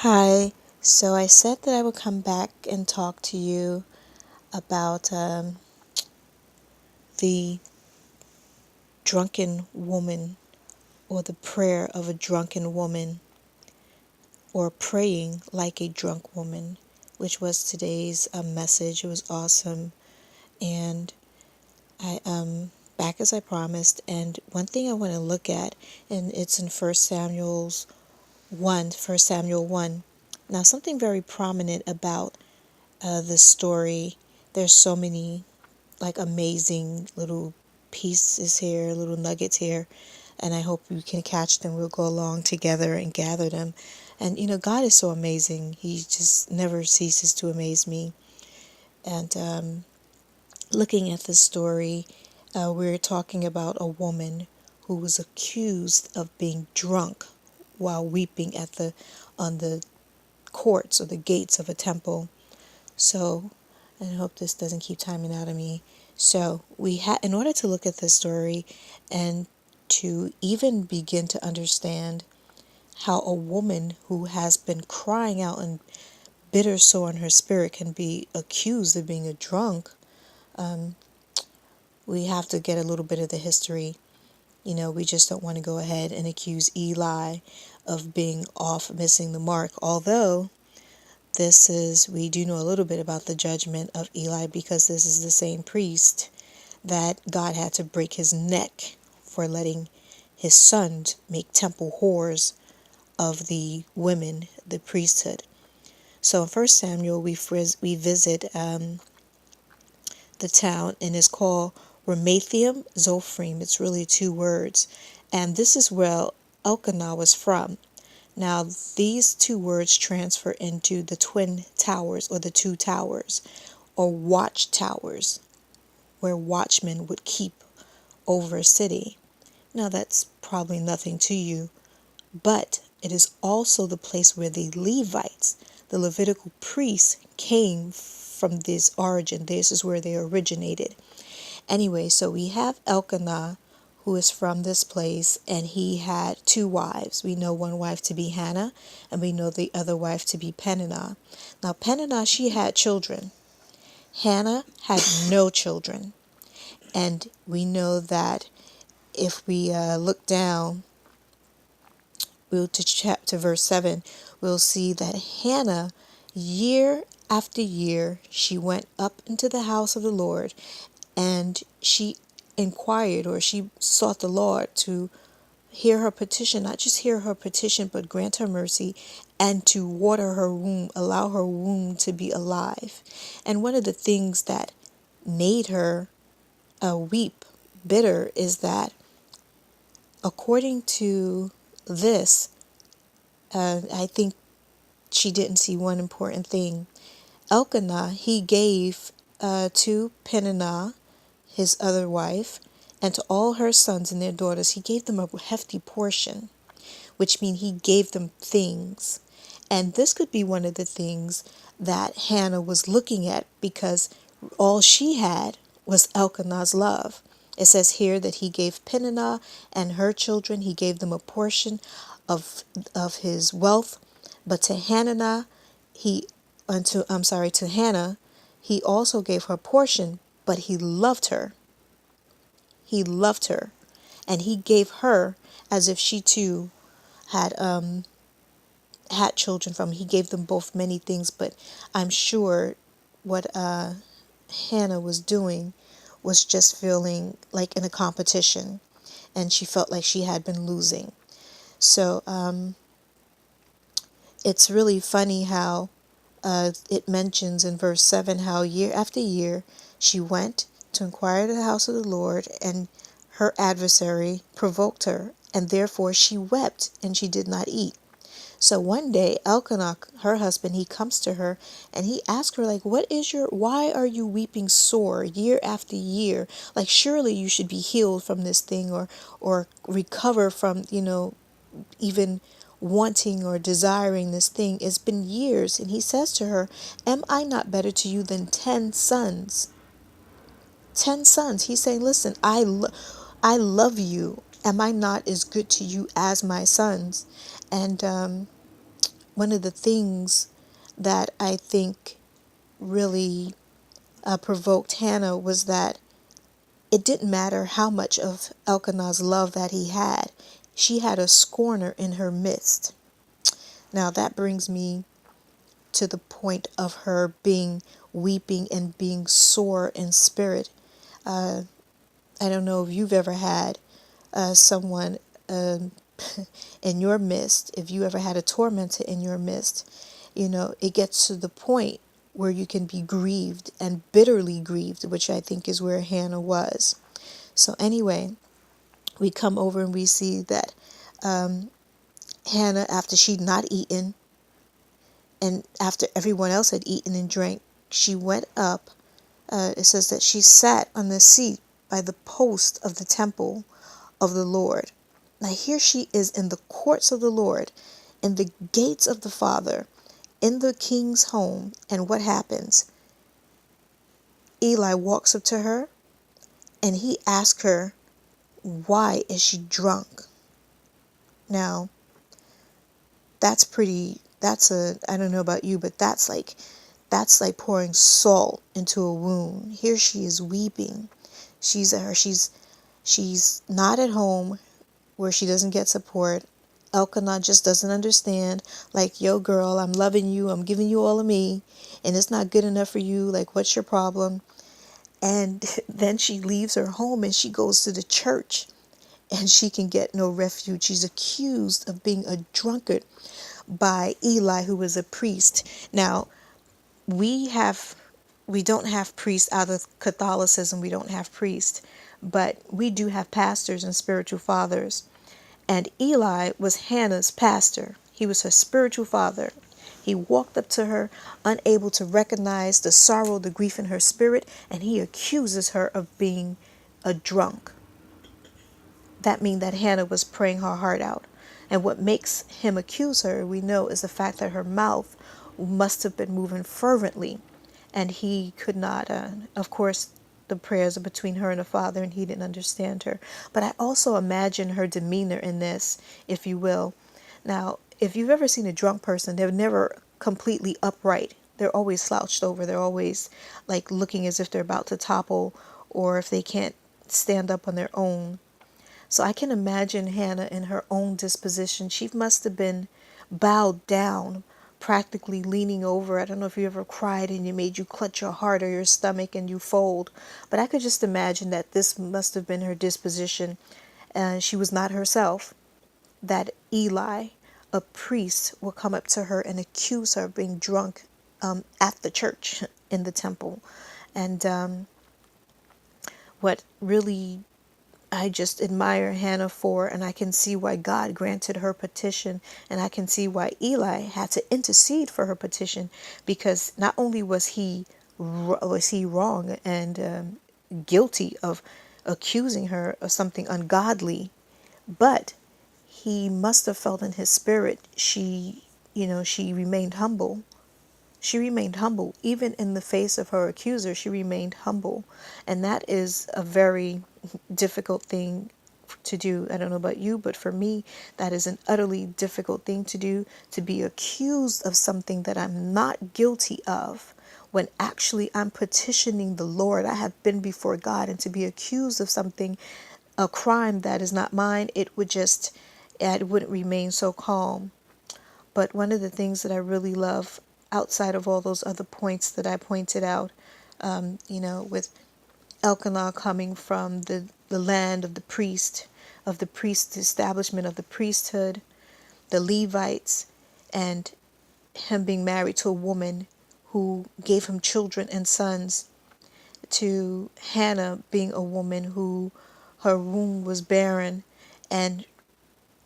Hi. So I said that I would come back and talk to you about the drunken woman, or the prayer of a drunken woman, or praying like a drunk woman, which was today's message. It was awesome. And I back as I promised. And one thing I want to look at, and it's in First Samuel 1. Now, something very prominent about this story. There's so many like amazing little pieces here, little nuggets here, and I hope you can catch them. We'll go along together and gather them. And God is so amazing. He just never ceases to amaze me. And looking at this story, we're talking about a woman who was accused of being drunk while weeping on the courts or the gates of a temple. So, and I hope this doesn't keep timing out of me. So, in order to look at this story and to even begin to understand how a woman who has been crying out and bitter sore in her spirit can be accused of being a drunk, we have to get a little bit of the history. We just don't want to go ahead and accuse Eli of being off, missing the mark. Although we do know a little bit about the judgment of Eli, because this is the same priest that God had to break his neck for letting his sons make temple whores of the women, the priesthood. So in First Samuel, we visit the town, and it's called Ramathaim Zophim. It's really two words. And this is where Elkanah was from. Now, these two words transfer into the twin towers, or the two towers, or watch towers, where watchmen would keep over a city. Now, that's probably nothing to you, but it is also the place where the Levites, the Levitical priests, came from this origin. This is where they originated. Anyway, so we have Elkanah, who is from this place, and he had two wives. We know one wife to be Hannah, and we know the other wife to be Peninnah. Now, Peninnah, she had children. Hannah had no children. And we know that if we look down, to verse 7, we'll see that Hannah, year after year, she went up into the house of the Lord, and she inquired, or she sought the Lord to hear her petition, not just hear her petition, but grant her mercy, and to water her womb, allow her womb to be alive. And one of the things that made her weep bitter is that, according to this, I think she didn't see one important thing. Elkanah, he gave to Peninnah, his other wife, and to all her sons and their daughters, he gave them a hefty portion, which means he gave them things. And this could be one of the things that Hannah was looking at, because all she had was Elkanah's love. It says here that he gave Peninnah and her children, he gave them a portion of his wealth, but to Hannah, to Hannah, he also gave her a portion, but he loved her. He loved her, and he gave her as if she too had had children from him. He gave them both many things, but I'm sure what Hannah was doing was just feeling like in a competition, and she felt like she had been losing. So it's really funny how it mentions in verse 7 how year after year she went to inquire at the house of the Lord, and her adversary provoked her, and therefore she wept and she did not eat. So one day Elkanah, her husband, he comes to her and he asks her, like, why are you weeping sore year after year? Like, surely you should be healed from this thing, or recover from, even wanting or desiring this thing. It's been years. And he says to her, am I not better to you than 10 sons? 10 sons. He's saying, listen, I love you. Am I not as good to you as my sons? And one of the things that I think really provoked Hannah was that it didn't matter how much of Elkanah's love that he had. She had a scorner in her midst. Now that brings me to the point of her being weeping and being sore in spirit. I don't know if you've ever had someone in your midst, if you ever had a tormentor in your midst, it gets to the point where you can be grieved and bitterly grieved, which I think is where Hannah was. So anyway, we come over and we see that Hannah, after she'd not eaten, and after everyone else had eaten and drank, she went up. It says that she sat on the seat by the post of the temple of the Lord. Now here she is in the courts of the Lord, in the gates of the Father, in the king's home. And what happens? Eli walks up to her and he asks her, why is she drunk? Now, I don't know about you, but that's like pouring salt into a wound. Here she is weeping. She's not at home where she doesn't get support. Elkanah just doesn't understand. Like, yo, girl, I'm loving you. I'm giving you all of me. And it's not good enough for you. Like, what's your problem? And then she leaves her home and she goes to the church. And she can get no refuge. She's accused of being a drunkard by Eli, who was a priest. Now, we don't have priests out of Catholicism. We don't have priests. But we do have pastors and spiritual fathers. And Eli was Hannah's pastor. He was her spiritual father. He walked up to her, unable to recognize the sorrow, the grief in her spirit, and he accuses her of being a drunk. That means that Hannah was praying her heart out. And what makes him accuse her, we know, is the fact that her mouth must have been moving fervently. And he could not, of course, the prayers are between her and the Father, and he didn't understand her. But I also imagine her demeanor in this, if you will. Now, if you've ever seen a drunk person, they're never completely upright. They're always slouched over. They're always like looking as if they're about to topple, or if they can't stand up on their own. So I can imagine Hannah in her own disposition. She must have been bowed down, practically leaning over. I don't know if you ever cried and you made you clutch your heart or your stomach and you fold. But I could just imagine that this must have been her disposition. She was not herself. That Eli, a priest, will come up to her and accuse her of being drunk at the church in the temple. And what really I just admire Hannah for, and I can see why God granted her petition, and I can see why Eli had to intercede for her petition, because not only was he wrong and guilty of accusing her of something ungodly, but he must have felt in his spirit she remained humble. She remained humble. Even in the face of her accuser, she remained humble. And that is a very difficult thing to do. I don't know about you, but for me, that is an utterly difficult thing to do, to be accused of something that I'm not guilty of, when actually I'm petitioning the Lord. I have been before God, and to be accused of something, a crime that is not mine, it wouldn't remain so calm. But one of the things that I really love, outside of all those other points that I pointed out, with Elkanah coming from the land of the priest, establishment of the priesthood, the Levites, and him being married to a woman who gave him children and sons, to Hannah being a woman who her womb was barren, and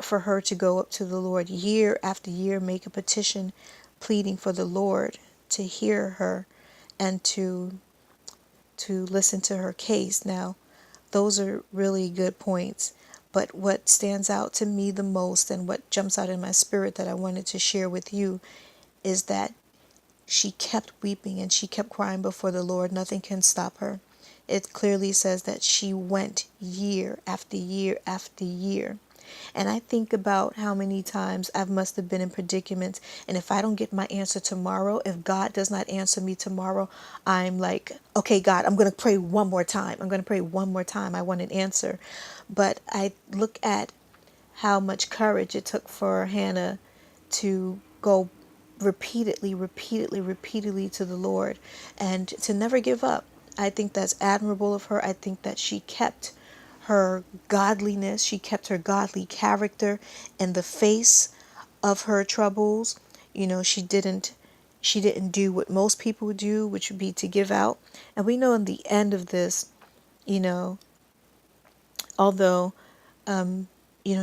for her to go up to the Lord year after year, make a petition pleading for the Lord to hear her and to listen to her case. Now, those are really good points. But what stands out to me the most, and what jumps out in my spirit that I wanted to share with you, is that she kept weeping and she kept crying before the Lord. Nothing can stop her. It clearly says that she went year after year after year. And I think about how many times I must have been in predicaments. And if I don't get my answer tomorrow, if God does not answer me tomorrow, I'm like, okay, God, I'm going to pray one more time. I'm going to pray one more time. I want an answer. But I look at how much courage it took for Hannah to go repeatedly to the Lord and to never give up. I think that's admirable of her. I think that she kept her godliness, she kept her godly character in the face of her troubles. You know, she didn't do what most people do, which would be to give out. And we know in the end of this, you know, although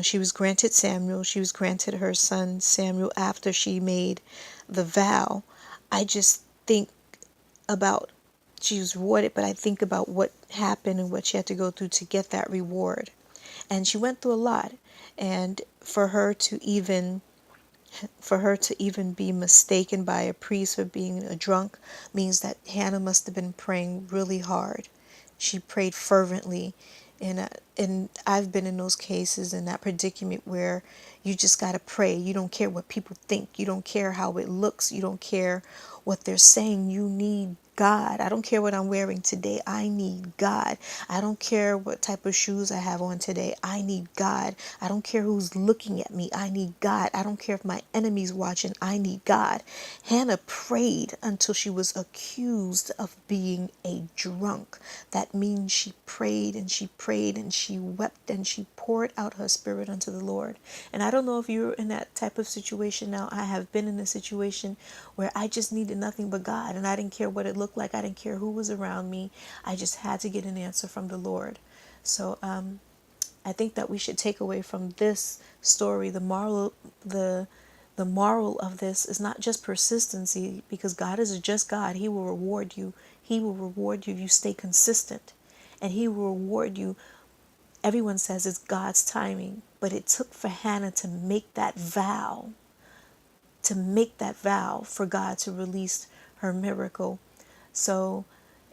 she was granted Samuel, she was granted her son Samuel after she made the vow. I just think about she was rewarded, but I think about what happened and what she had to go through to get that reward. And she went through a lot. And for her to even be mistaken by a priest for being a drunk means that Hannah must have been praying really hard. She prayed fervently, and I've been in those cases, in that predicament where you just got to pray. You don't care what people think. You don't care how it looks. You don't care what they're saying. You need God. I don't care what I'm wearing today. I need God. I don't care what type of shoes I have on today. I need God. I don't care who's looking at me. I need God. I don't care if my enemy's watching. I need God. Hannah prayed until she was accused of being a drunk. That means she prayed and she prayed and she wept and she poured out her spirit unto the Lord. And I don't know if you're in that type of situation now. I have been in a situation where I just needed nothing but God, and I didn't care what it looked like. I didn't care who was around me. I just had to get an answer from the Lord. So I think that we should take away from this story the moral of this is not just persistency, because God is a just God. He will reward you. He will reward you if you stay consistent, and He will reward you. Everyone says it's God's timing, but it took for Hannah to make that vow for God to release her miracle. So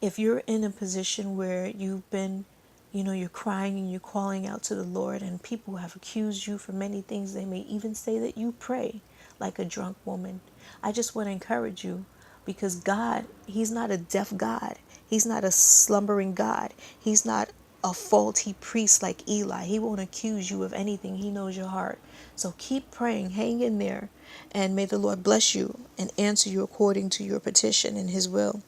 if you're in a position where you've been, you're crying and you're calling out to the Lord, and people have accused you for many things, they may even say that you pray like a drunk woman. I just want to encourage you, because God, He's not a deaf God. He's not a slumbering God. He's not a faulty priest like Eli. He won't accuse you of anything. He knows your heart. So keep praying, hang in there, and may the Lord bless you and answer you according to your petition in His will.